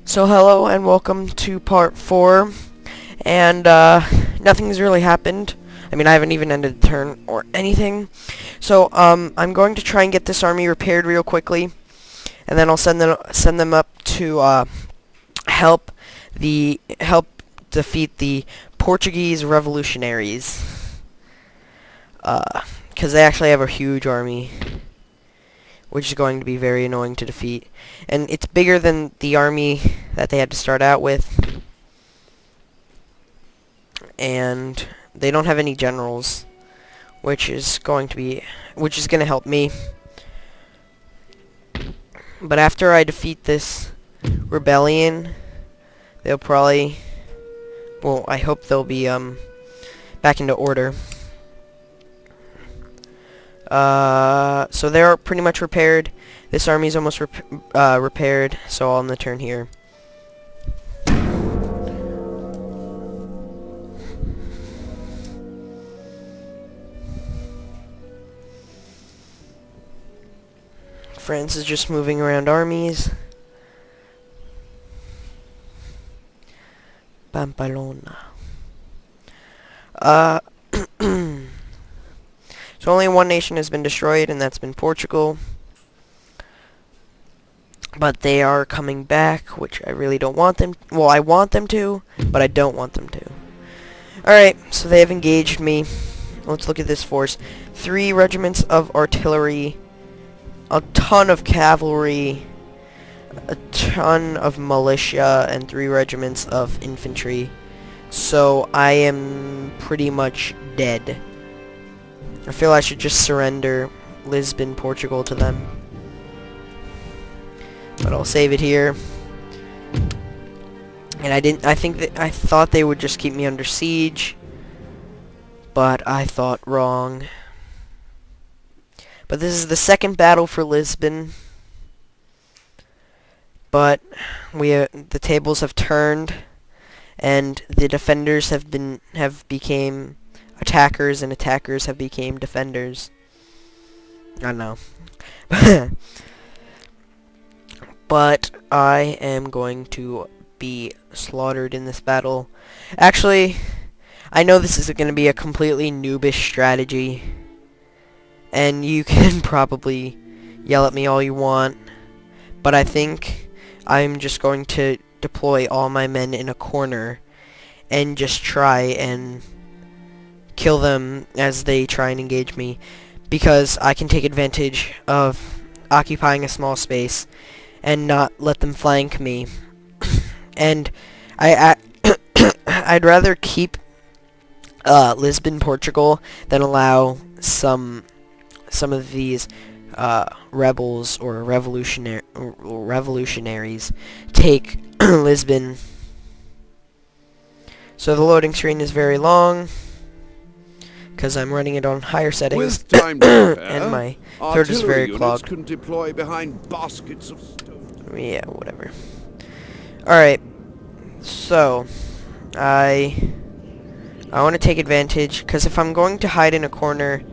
So hello and welcome to part 4, and nothing's really happened. I mean, I haven't even ended the turn or anything. So I'm going to try and get this army repaired real quickly, and then I'll send them up to help defeat the Portuguese revolutionaries. Because they actually have a huge army, which is going to be very annoying to defeat. And it's bigger than the army that they had to start out with. And they don't have any generals, which is going to help me. But after I defeat this rebellion, they'll probably, well, I hope they'll be back into order. So they're pretty much repaired. This army's almost repaired, so I'll end the turn here. France is just moving around armies. Pamplona. So only one nation has been destroyed, and that's been Portugal. But they are coming back, which I really don't want them. Well, I want them to, but I don't want them to. Alright, so they have engaged me. Let's look at this force. 3 regiments of artillery, a ton of cavalry, a ton of militia, and 3 regiments of infantry. So I am pretty much dead. I feel I should just surrender Lisbon, Portugal to them. But I'll save it here. And I thought they would just keep me under siege, but I thought wrong. But this is the second battle for Lisbon. But the tables have turned, and the defenders have became attackers, and attackers have become defenders. I don't know. But I am going to be slaughtered in this battle. Actually, I know this is going to be a completely noobish strategy, and you can probably yell at me all you want, but I think I'm just going to deploy all my men in a corner and just try and kill them as they try and engage me, because I can take advantage of occupying a small space and not let them flank me. And I'd rather keep Lisbon, Portugal, than allow some of these rebels or revolutionaries take Lisbon. So the loading screen is very long, because I'm running it on higher settings, and my third is very clogged. Can deploy behind baskets of stone. Yeah, whatever. Alright, so I want to take advantage, because if I'm going to hide in a corner,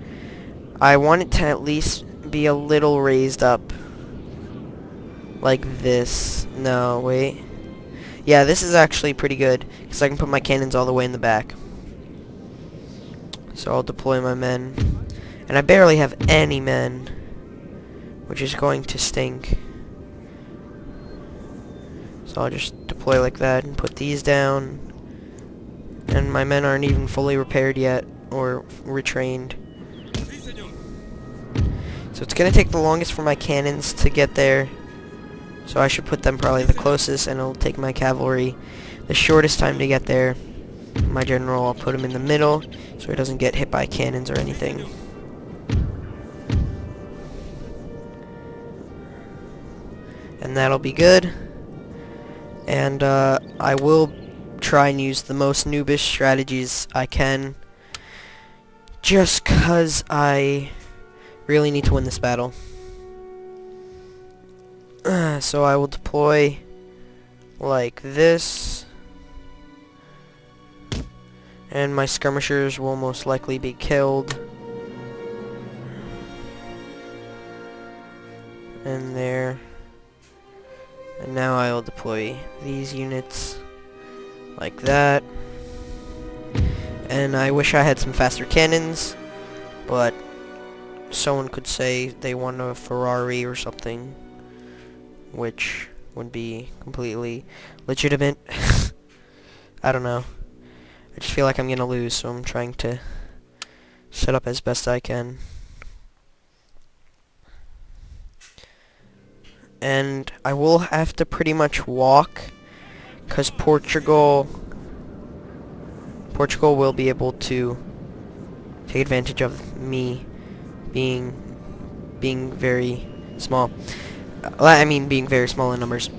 I want it to at least be a little raised up, like this. No, wait. Yeah, this is actually pretty good, because I can put my cannons all the way in the back. So I'll deploy my men. And I barely have any men, which is going to stink. So I'll just deploy like that and put these down. And my men aren't even fully repaired yet, or retrained. So it's going to take the longest for my cannons to get there. So I should put them probably the closest, and it'll take my cavalry the shortest time to get there. My general, I'll put him in the middle, so he doesn't get hit by cannons or anything. And that'll be good. And I will try and use the most noobish strategies I can, just 'cause I really need to win this battle. So I will deploy like this, and my skirmishers will most likely be killed. And there. And now I will deploy these units like that. And I wish I had some faster cannons, but someone could say they want a Ferrari or something, which would be completely legitimate. I don't know. I just feel like I'm gonna lose, so I'm trying to set up as best I can. And I will have to pretty much walk, because Portugal will be able to take advantage of me being very small. I mean, being very small in numbers.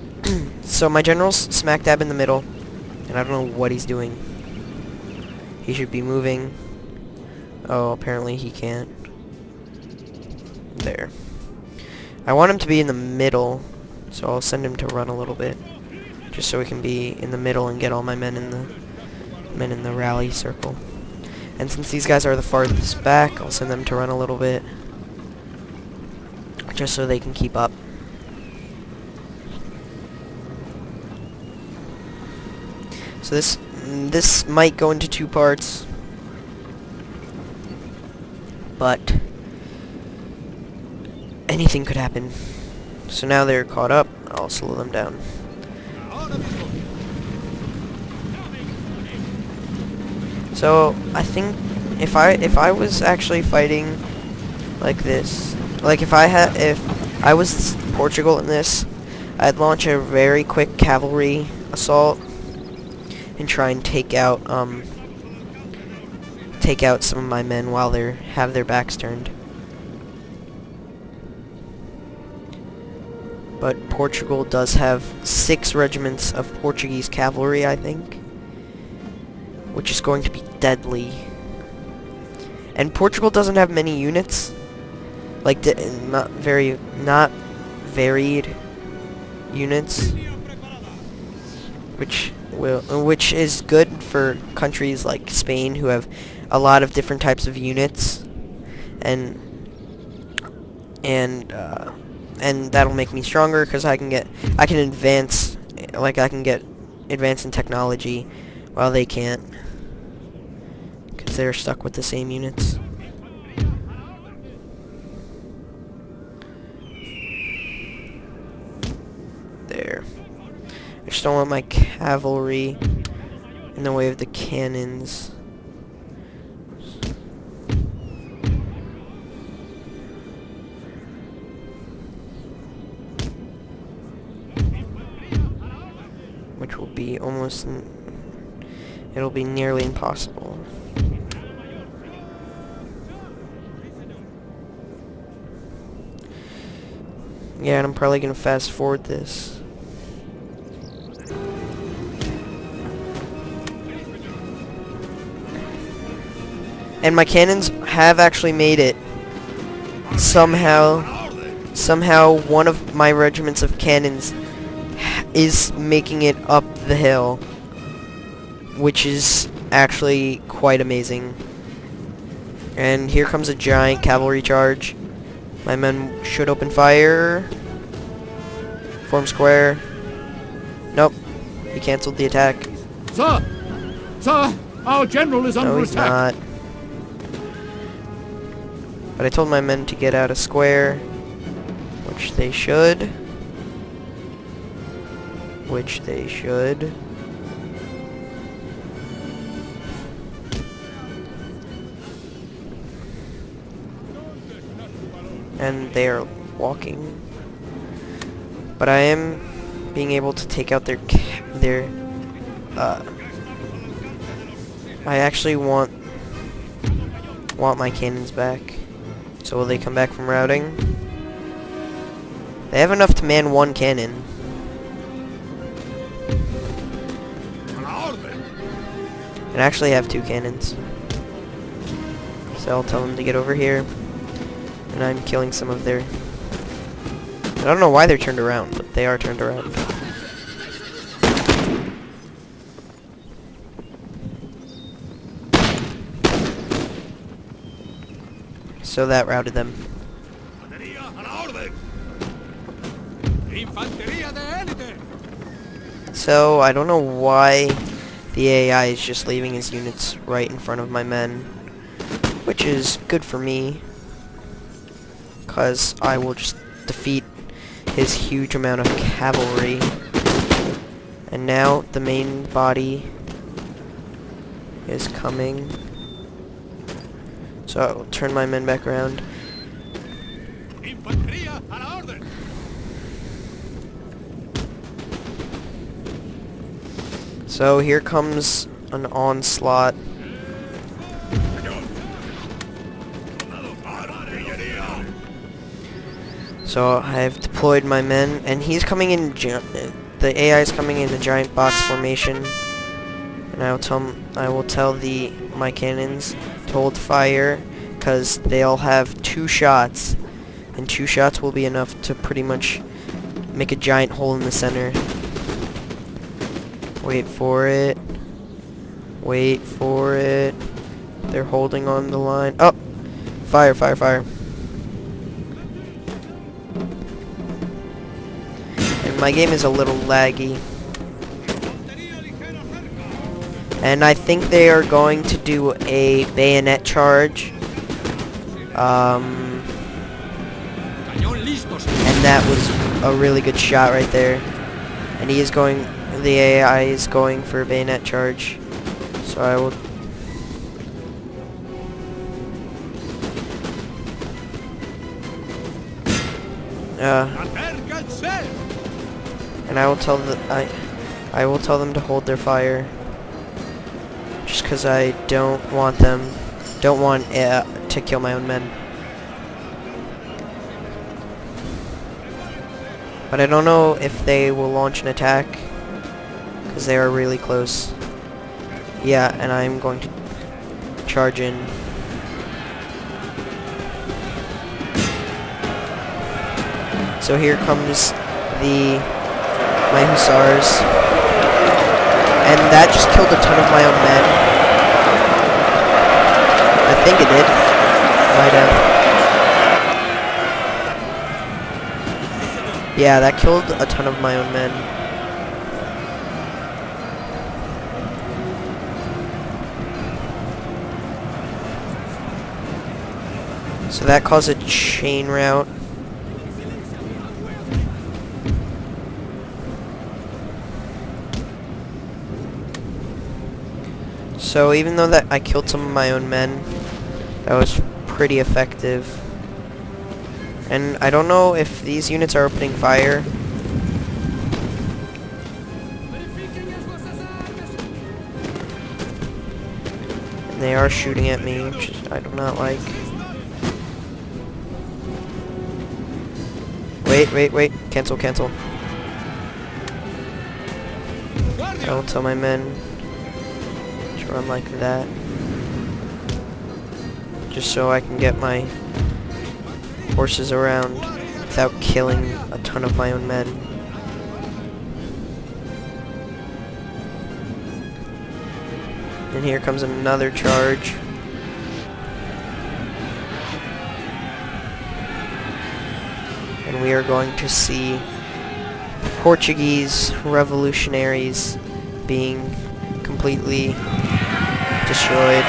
So my general's smack dab in the middle, and I don't know what he's doing. He should be moving. Oh, apparently he can't. There. I want him to be in the middle, so I'll send him to run a little bit, just so he can be in the middle and get all my men in the rally circle. And since these guys are the farthest back, I'll send them to run a little bit, just so they can keep up. So this might go into 2 parts, but anything could happen. So now they're caught up, I'll slow them down. So I think if I was actually fighting like this, like if I was Portugal in this, I'd launch a very quick cavalry assault and try and take out some of my men while they have their backs turned. But Portugal does have 6 regiments of Portuguese cavalry, I think, which is going to be deadly. And Portugal doesn't have many units, like not varied units, which is good for countries like Spain, who have a lot of different types of units, and that'll make me stronger because I can advance, like I can get advanced in technology while they can't, because they're stuck with the same units. There. I just don't want my cavalry in the way of the cannons. Which will be it'll be nearly impossible. Yeah, and I'm probably gonna fast forward this. And my cannons have actually made it. Somehow one of my regiments of cannons is making it up the hill, which is actually quite amazing. And here comes a giant cavalry charge. My men should open fire. Form square. Nope. He canceled the attack. Sir! Sir! Our general is under No, he's attack! not. But I told my men to get out a square, which they should. And they are walking. But I am being able to take out their I actually want my cannons back. So will they come back from routing? They have enough to man 1 cannon. And actually have 2 cannons. So I'll tell them to get over here. And I'm killing some of their... I don't know why they're turned around, but they are turned around. So that routed them. Infantería de élite! So, I don't know why the AI is just leaving his units right in front of my men, which is good for me, because I will just defeat his huge amount of cavalry. And now the main body is coming. So I'll turn my men back around. Infantería a la orden. So here comes an onslaught. So I've deployed my men, and he's coming in. The AI is coming in a giant box formation, and I will tell my cannons to hold fire, because they'll have 2 shots, and 2 shots will be enough to pretty much make a giant hole in the center. Wait for it. Wait for it. They're holding on the line. Oh! Fire, fire, fire. And my game is a little laggy. And I think they are going to do a bayonet charge. And that was a really good shot right there. And he is going... The AI is going for a bayonet charge, so I will... and I will tell I will tell them to hold their fire, just because I don't want to kill my own men. But I don't know if they will launch an attack, because they are really close. Yeah, and I'm going to charge in. So here comes my hussars. And that just killed a ton of my own men. I think it did. Might have. Yeah, that killed a ton of my own men. So that caused a chain rout. So even though that I killed some of my own men, that was pretty effective. And I don't know if these units are opening fire. And they are shooting at me, which I do not like. Wait. Cancel. I will tell my men to run like that. Just so I can get my horses around without killing a ton of my own men. And here comes another charge. And we are going to see Portuguese revolutionaries being completely destroyed.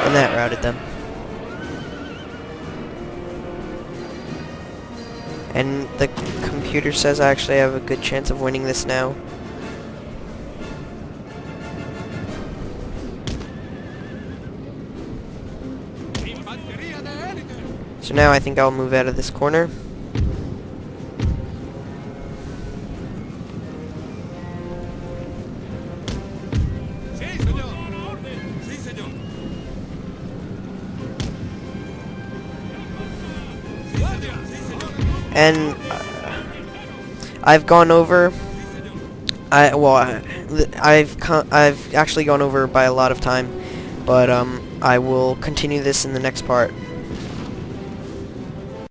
And that routed them. And the computer says I actually have a good chance of winning this now. So now I think I'll move out of this corner. And I've gone over. I've actually gone over by a lot of time, but I will continue this in the next part.